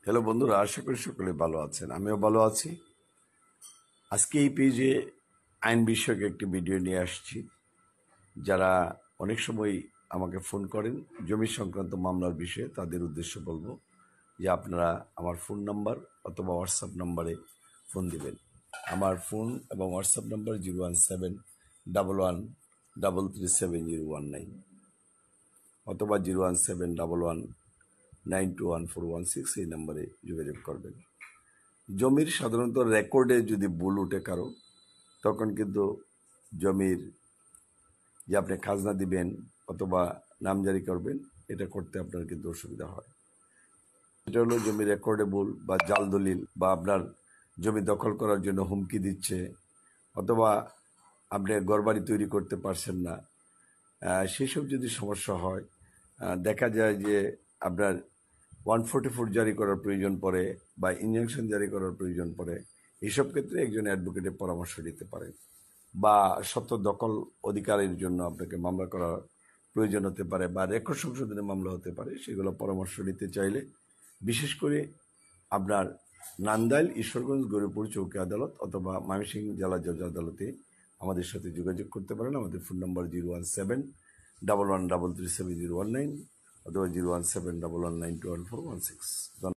Hello বন্ধুরা, আশা করি সকলে ভালো আছেন। আমিও ভালো আছি। আজকে এই পেজে আইন বিষয়ক একটি ভিডিও নিয়ে আসছি। যারা অনেক সময় আমাকে ফোন করেন জমি সংক্রান্ত মামলার বিষয়ে, তাদের উদ্দেশ্য বলবো যে আপনারা আমার ফোন নাম্বার অথবা হোয়াটসঅ্যাপ নাম্বারে ফোন দিবেন। আমার ফোন এবং হোয়াটসঅ্যাপ নাম্বার 01711337019 অথবা 01711921416, এই নাম্বারে যোগাযোগ করবেন। জমির সাধারণত রেকর্ডে যদি ভুল উঠে কারো, তখন কিন্তু জমির যে আপনি খাজনা দিবেন অথবা নামজারি করবেন, এটা করতে আপনার কিন্তু অসুবিধা হয়। এটা হলো জমির রেকর্ডে ভুল বা জাল দলিল, বা আপনার জমি দখল করার জন্য হুমকি দিচ্ছে, অথবা আপনি ঘরবাড়ি তৈরি করতে পারছেন না, সেসব যদি সমস্যা হয়, দেখা যায় যে আপনার 144 জারি করার প্রয়োজন পড়ে বা ইনজাংশন জারি করার প্রয়োজন পড়ে। এইসব ক্ষেত্রে একজন অ্যাডভোকেটের পরামর্শ নিতে পারেন, বা সত্য দখল অধিকারের জন্য আপনাকে মামলা করার প্রয়োজন হতে পারে, বা রেকর্ড সংশোধনের মামলা হতে পারে। সেগুলো পরামর্শ নিতে চাইলে বিশেষ করে আপনার নান্দাইল, ঈশ্বরগঞ্জ, গৌরীপুর চৌকি আদালত অথবা ময়মনসিংহ জেলা জজ আদালতে আমাদের সাথে যোগাযোগ করতে পারেন। আমাদের ফোন নাম্বার 01711337019 অথবা 01711921416।